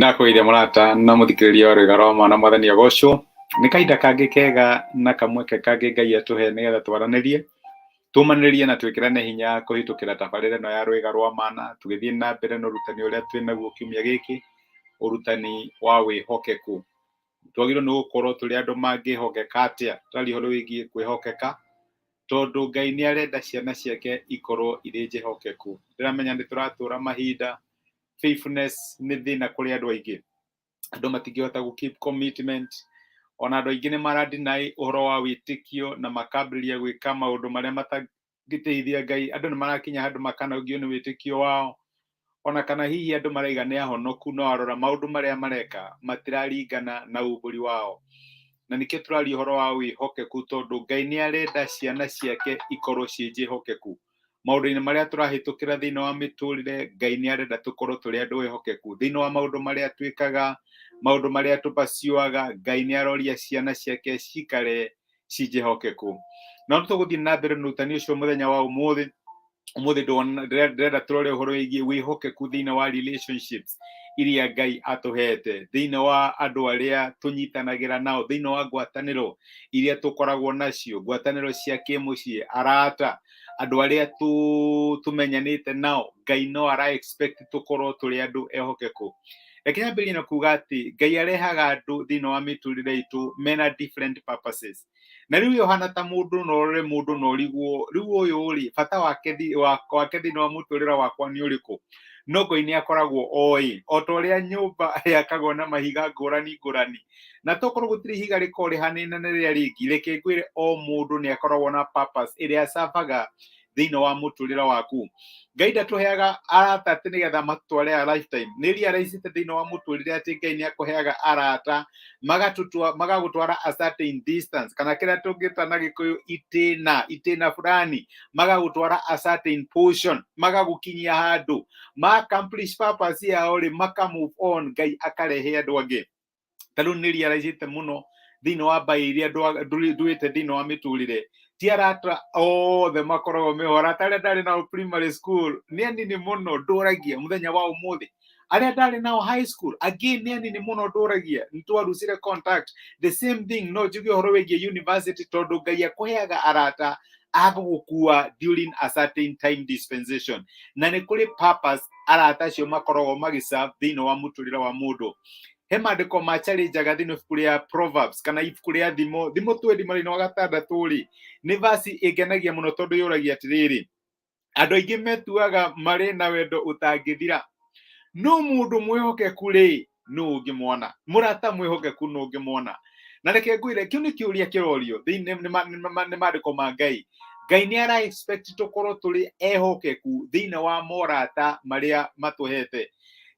Ndakwĩire mũrata na mũthikĩrĩria wa rwĩga rwa mwana mwathani agocwo. Nĩ kahinda kangĩ kega na kamweke kangĩ Ngai atũhe nĩgetha twaranĩrie tũmanĩrĩrie na twĩkĩrane hinya kũhĩtũkĩra tabarĩra ĩno ya rwĩga rwa mana, tũgĩthiĩ na mbere na ũrutani ũrĩa twĩnaguo kiumia gĩkĩ, ũrutani wa wĩhokeku. Twagĩrĩirwo nĩ gũkorwo tũrĩ andũ mangĩhokeka atĩa, tũraria ũhoro wĩgiĩ kwĩhokeka, tondũ Ngai nĩ arenda ciana ciake ikorwo irĩ njĩhokeku. Ndĩramenya nĩ tũratũra mahinda faithfulness nĩ thĩna kũrĩ andũ aingĩ. Andũ matingĩhota gũ keep commitment, ona andũ aingĩ nĩ maradeny ũhoro wa wĩtĩkio na makambĩrĩria gwĩka maũndũ marĩa matangĩteithia Ngai. Andũ nĩ marakinya handũ makanogio nĩ wĩtĩkio wao, ona kana hihi andũ maraiga nĩ ahonoku, no arora maũndũ marĩa mareka matiraringana na ũmbũri wao. Na nĩkĩo tũraria ũhoro wa wĩhokeku, tondũ Ngai nĩ arenda ciana ciake ikorwo ciĩ njĩhokeku. Maũndũ-inĩ marĩa tũrahĩtũkĩra thĩinĩ wa mĩtũrĩre, Ngai nĩ arenda tũkorwo tũrĩ andũ ehokeku. Thĩinĩ wa maũndũ marĩa twĩkaga, maũndũ marĩa tũbaciũaga, Ngai nĩ aroria ciana ciake cikare ci njĩhokeku. Na tũgũthiĩ na mbere na ũrutani ũcio mũthenya wa ũmũthĩ. Ũmũthĩ ndĩrenda tũrore ũhoro wĩgiĩ wĩhokeku thĩinĩ wa relationships iria Ngai atũhete, thĩinĩ wa andũ arĩa tũnyitanagĩra nao, thĩinĩ wa ngwatanĩro iria tũkoragwo nacio, ngwatanĩro cia kĩmũciĩ, arata, andũ arĩa tũmenyanĩte nao. Ngai no ara expect tũkorwo tũrĩ andũ ehokeku. Reke nyambĩrĩrie na kuuga atĩ Ngai arehaga andũ thĩinĩ wa mĩtũrĩre itũ mena different purposes. Na rĩu ũhana ta mũndũ na ũrore mũndũ na ũrigwo, rĩu ũyũ rĩ, bata wake thĩinĩ wa mũtũrĩre wakwa nĩ ũrĩkũ? No Ngai nĩ akoragwo oĩ, o ta ũrĩa nyũmba yakagwo na mahiga ngũrani ngũrani, na tokorwo gũtirĩ ihiga rĩkoragwo rĩhanaine na rĩrĩa rĩngĩ, reke ngwĩre o mũndũ nĩ akoragwo na purpose ĩrĩa acabaga thĩinĩ wa mũtũrĩre waku. Ngai ndatũheaga arata atĩ nĩgetha matũtware a lifetime. Nĩ realize thĩinĩ wa mũtũrĩre atĩ Ngai nĩ akũheaga arata magagũtwara a certain distance, kana kĩrĩa tũngĩta na Gĩkũyũ itĩna fulani, magagũtwara a certain portion, magagũkinyia handũ, ma accomplish purpose yao rĩ, maka move on, Ngai akarehe andũ angĩ. Ta rĩu nĩ realize mũno thĩinĩ wa mbaa iria nduĩte thĩinĩ wa mĩtũrĩre, ti arata othe makoragwo meho. Arata arĩa ndarĩ nao primary school nĩ anini mũno ndũragia mũthenya wa ũmũthĩ. Arĩa ndarĩ nao high school again nĩ anini mũno ndũragia, nĩ twarucire contact. The same thing no njuge ũhoro wĩgiĩ university, tondũ Ngai akũheaga arata agũgũkua during a certain time dispensation, na nĩ kũrĩ purpose arata acio makoragwo magĩserve thĩinĩ wa mũtũrĩre wa mũndũ. He maandĩko ma challengeaga thĩinĩ wa ibuku rĩa Proverbs kana ibuku rĩa thimo 20 mweri wa 6 rĩ, nĩ verse ĩngenagia mũno, tondũ yũragia atĩrĩrĩ: andũ aingĩ metuaga marĩ na wendo ũtangĩthira, no mũndũ mwĩhokeku rĩ, nũ ũngĩmwona? Mũrata mwĩhokeku nũ ũngĩmwona? Na reke ngwĩre, kĩu nĩ kĩũria kĩrorio thĩinĩ nĩ maandĩko ma Ngai. Ngai nĩ ara expect tũkorwo tũrĩ ehokeku thĩinĩ wa morata marĩa matũhete.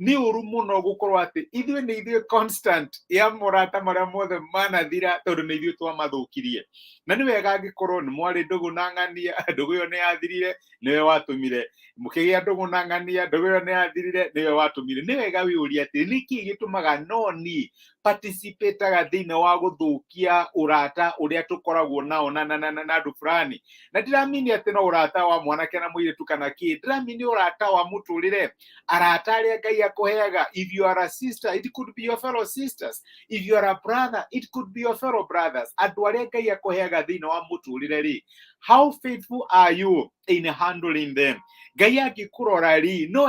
Nĩ ũru mũno gũkorwo atĩ ithuĩ nĩ ithuĩ constant ya morata marĩa mothe manathira, tondũ nĩ ithuĩ twamathũkirie. Na nĩ wega angĩkorwo nĩ mwarĩ ndũgũ na ng'ania, ndũgũ ĩyo nĩ yathirire, nĩwe watũmire. Mũkĩgĩa ndũgũ na ng'ania, ndũgũ ĩyo nĩ yathirire, nĩwe watũmire. Nĩ wega wĩyũrie atĩ nĩkĩ gĩtũmaga noni participate-aga thĩinĩ wa gũthũkia ũrata ũrĩa tũkoragwo nao na andũ fulani. Na ndiramini atĩ no ũrata wa mwanake na mũirĩtu kana kĩ, ndiramini ũrata wa mũtũrĩre. Arata arĩa Ngai akũheaga, if you are a sister, it could be your fellow sisters. If you are a brother, it could be your fellow brothers. Andũ arĩa Ngai akũheaga thĩinĩ wa mũtũrĩre rĩ, how faithful are you in handling them? Ngai angĩkũrora rĩ, no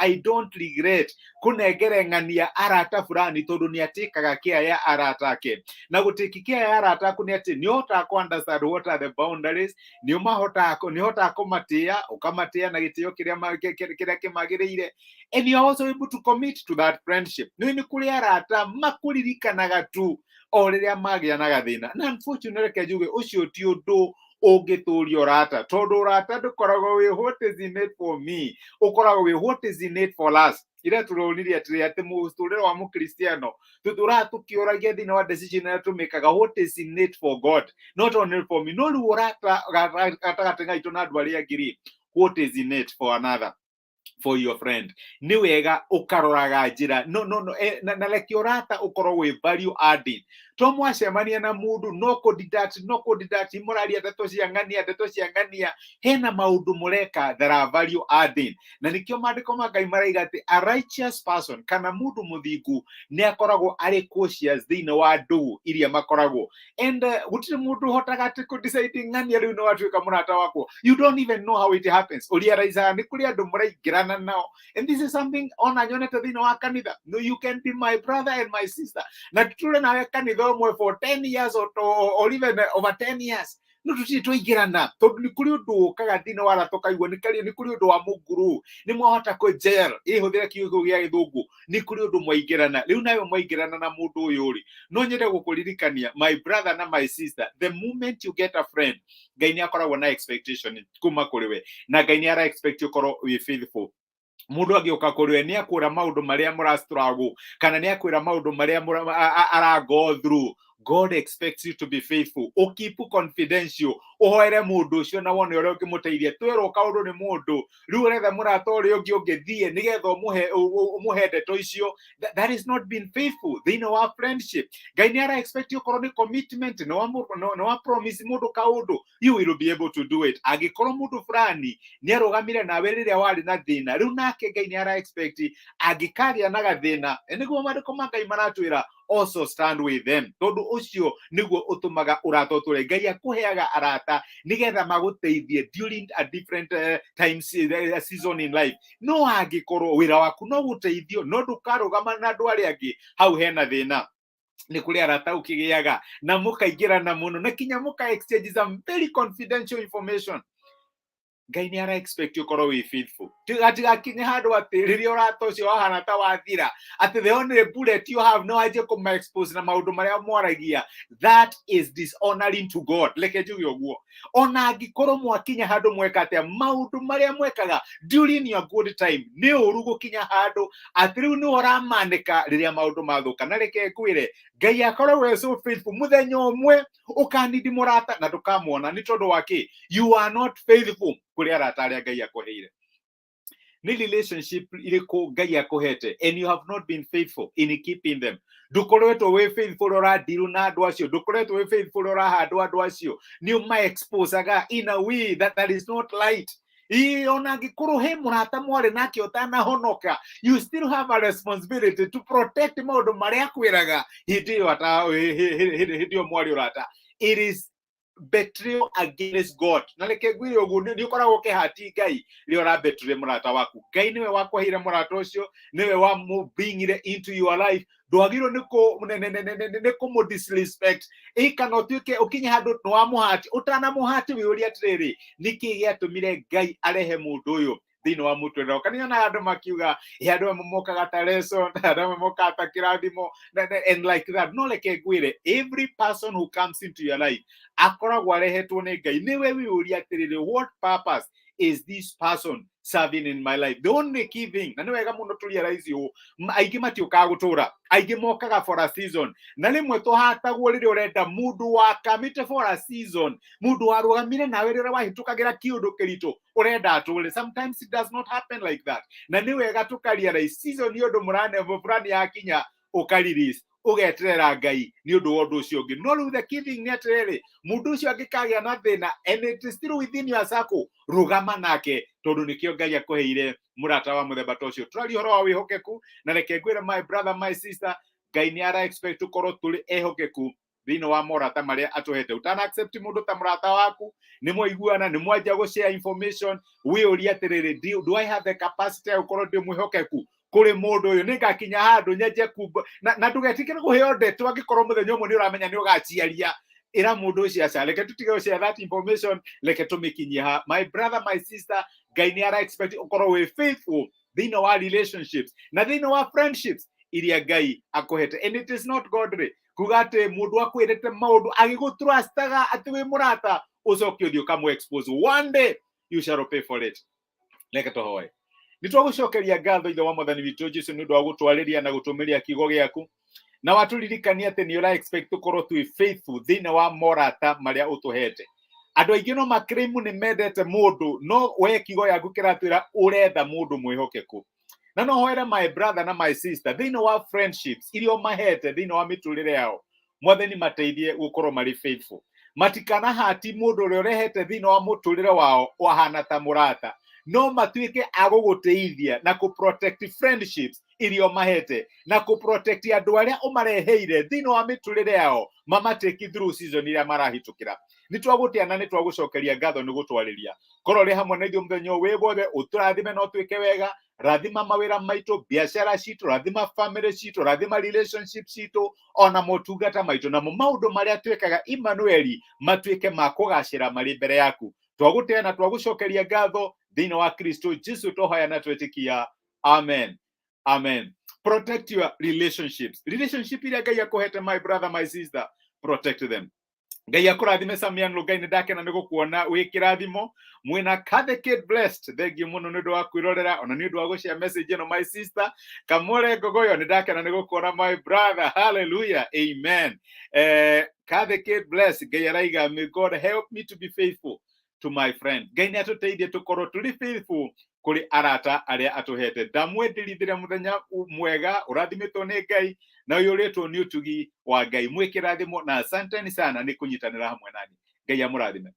I don't regret kũnengere ng'ania arata fulani, tondũ nĩ atĩkaga care ya arata ake. Na gũtĩki care ya arata aku nĩ atĩ nĩ ũhotaga ku understand what are the boundaries, nĩ ũhotaga kũmatĩa, ũkamatĩa na gĩtĩo kĩrĩa kĩmagĩrĩire, and you are also able to commit to that friendship. Nĩ kũrĩ arata makũririkanaga tu o rĩrĩa magĩa na gathĩna, na unfortunately reke njuge ũcio ti ũndũ ũngĩtũria ũrata, tondũ ũrata ndũkoragwo wĩ what is in it for me, ũkoragwo wĩ what is in it for us. Ira tũronirie atĩ mũtũrĩre wa mũkristiano tũkĩũragia thĩinĩ wa decision ĩrĩa tũmĩkaga, what is in it for God, not only for me. No rĩu ũrata gatagatĩ gaitũ na andũ arĩa angĩ rĩ, what is in it for another. for your friend. Ni wega ukaroraga njira na reke urata ukorwo wi value adding. To mwacemania na mundu no ko deduct imuraria ndeto cia ng'ania hena maundu mureka that are value adding. Na nikio mandiko ma Ngai maraiga ati a righteous person kana mundu muthingu ni akoragwo ari cautious thĩinĩ wa ndũgũ iria makoragwo, and gutire mundu hotaga ati ku decide ng'ania riu no atuika murata wako. You don't even know how it happens. Uliaraiza ni kuri andu muraingirana now, and this is something ona nyonete thĩinĩ wa kanitha. No, you can be my brother and my sister na tuture nawe kanitha umwe for 10 years or even over 10 years. No tuti twaingirana tondu ni kuri undu ukaga thĩinĩ wa rato kaigua ni kuri undu wa munguru ni mwahota ku jail ihuthira kiugo gia githungu ni kuri undu mwaingirana riu nawe mwaingirana na mundu uyu ri no nyende gukuririkania my brother na my sister, the moment you get a friend, Ngai ni akoragwo na expectation kuma kuri we na Ngai ni ara expect ukorwo wi faithful. Mundu agioka kuri we ni akwira maundu maria mura struggle kana ni akwira maundu maria ara go through. God expects you to be faithful. Ukipu confidential. Uhoere mundu ucio na wone uria ungimuteithia. Twero kaundu ni mundu. Riu retha murata uria ungithie nigetha umuhe ndeto icio. That is not being faithful. Thĩinĩ wa friendship. Ngai ni ara expect you korwo ni commitment. No wa promise mundu kaundu. You will be able to do it. Agikorwo mundu fulani ni arugamire nawe riria wari na thina. Riu nake Ngai ni ara expect agikaria na gathina. Niguo mandiko ma Ngai maratwira also stand with them. Tondu ucio niguo utumaga urata utule. Ngai akuheaga arata nigetha maguteithie during a different season in life. No angikorwo wira waku no guteithio no ndukarugama na andu aria angi hau hena thina. Ni kuri arata ukigiaga na mukaingirana muno na kinya muka exchange some very confidential information. Ngai ni ara expect you korwo wi faithful. Tigakinye handu ati riria urata ucio wahana ta wathira ati the only bullet you have no aje kuma expose na maundu maria mwaragia. That is dishonoring to God. Leke njuge uguo. Ona angikorwo mwakinya handu mweka atia maundu maria mwekaga during your good time ni uru gukinya handu ati riu ni uramanika riria maundu mathuka. Na reke kwire Ngai akorwo we so faithful muthenya umwe ukanidi murata na ndukamwona ni tondu wake you are not faithful kuri arata aria Ngai akuheire. Ni relationship iriku Ngai akuhete and you have not been faithful in keeping them. Ndukoretwo we faithful ora diru na andu acio, ndukoretwo we faithful ora handu andu acio, ni uma exposaga in a way that is not light. Ona angĩkorwo he mũrata mwari nake ũtanahonoka, you still have a responsibility to protect maũndũ marĩa akwĩraga hĩndĩ ĩyo mwari ũrata. It is betrayal against God. Na reke ngwire uguo ni ukoragwo ukihati Ngai ri ora betray murata waku. Ngai niwe wakwahire murata ucio, niwe wa bring it into your life. Ndwagirwo niko mu disrespect. Kana utuike ukinya handu no wa muhati utana muhati wiuri atiriri niki giatumire Ngai arehe mundu uyu thĩinĩ wa mũtũrĩre. Kanina andu makiuga andu mokaga ta lesson, andu mokaga ta kirathimo and like that. No reke ngwire every person who comes into your life akoragwo arehetwo nĩ Ngai. Niwe wiuri atiriri what purpose is this person serving in my life? The only key thing, na niwega muno tuliaraizi u aingi matiukaga gutura, aingi mokaga for a season, na rimwe tuhatagwo riri urenda mundu wakamite for a season, mundu warugamire nawe riri wahitukagira kiundu kiritu urenda ature. Sometimes it does not happen like that. Na niwega tukariaraizi season ni undu murane fulani yakinya ukariris ugeterera Ngai ni undu wa undu ucio ungi. No riu the key thing ni atiriri mundu ucio angikagia na thina and it is still within your circle, rugama nake tondu nikio Ngai akuheire murata wa muthemba ta ucio. Turari horo wa wihokeku na reke ngwire my brother my sister, Ngai ni ara expect ukorwo tuli ehokeku thĩinĩ wa morata maria atuhete. Utana accept mundu ta murata waku, ni mwaiguana, ni mwanja go share information, we uria atiriri do I have the capacity ukorwo ndi mwihokeku kuri mundu uyu ningakinya handu nyenje kumba na ndugetikire guheo ndeto angikorwo muthenya umwe ni uramenya ni ugaciaria ira mundu ucio aca. Reke tutige share that information, reke tumikinyie ha. My brother my sister, Ngai ni ara expect ukorwo we faithful thĩinĩ wa relationships na thĩinĩ wa friendships iria Ngai akuhete. And it is not godly kuga ati mundu akwirete maundu agigutrustaga ati we murata ucoke uthio kamwe expose. One day you shall pay for it. Reke tuhoe. Nitwagucokeria ngatho ithe wa mwathani witũ Jesũ nĩ ũndũ wa gũtwarĩria na gũtũmĩria kiugo gĩaku na waturirikania atĩ nĩ ũra expect tukorwo twi faithful thĩinĩ wa morata marĩa ũtũhete. Andũ aingĩ no maclaim nĩ mendete mũndũ, no we kiugo yaku kĩratwĩra ũretha mũndũ mwĩhokeku. Na no hoere my brother na my sister thĩinĩ wa friendships iria mahete thĩinĩ wa mĩtũrĩre yao, Mwathani mateithie gũkorwo marĩ faithful. Matikana hati mũndũ ũrĩa ũrehete thĩinĩ wa mũtũrĩre wao wahana ta mũrata, no matuĩke a gũgũteithia na protect friendships iria mahete, na protect andũ arĩa ũmareheire thĩinĩ wa mĩtũrĩre yao mamateki through season iria marahĩtũkĩra. Nĩ twagũtĩa na nĩ twagũcokeria ngatho nĩ gũtwarĩria. Korwo rĩ hamwe na ithuĩ mũthenya wĩ wothe, ũtũrathime na ũtuĩke wega, rathima mawĩra maitũ, biacara citũ, rathima family citũ, rathima relationships citũ, ona motungata maitũ, namo maũndũ marĩa twĩkaga Emmanuel matuĩke ma kũgacĩra marĩ mbere yaku. Twagũtĩa na twagũcokeria ngatho thĩinĩ wa Kristo Jesu tũhoya na twĩtĩkia. Amen. Amen. Protect your relationships. Relationship iria Ngai akũhete, my brother, my sister, protect them. Ngai akũrathime Samian Ngai nĩ ndakena nĩ gũkuona wĩ kĩrathimo mwĩna Cathecate blessed. Thengiũ mũno nĩ ũndũ wa kwĩrorera, ona nĩ ũndũ wa gũshare message ĩno my sister. Kamore Ngogoyo nĩ ndakena nĩ gũkuona my brother. Hallelujah. Amen. Cathecate blessed. Ngai araiga, may God help me to be faithful to my friend. Ngai nĩ atũteithie tũkorwo tũrĩ faithful kuri arata arĩa atũhete. Ndamwendirithĩria mũthenya mwega, ũrathimĩtwo nĩ Ngai na ũyũrĩtwo nĩ ũtugi wa Ngai. Mwĩkĩrathimo na asanteni sana nĩ kũnyitanĩra hamwe nani. Ngai amũrathime.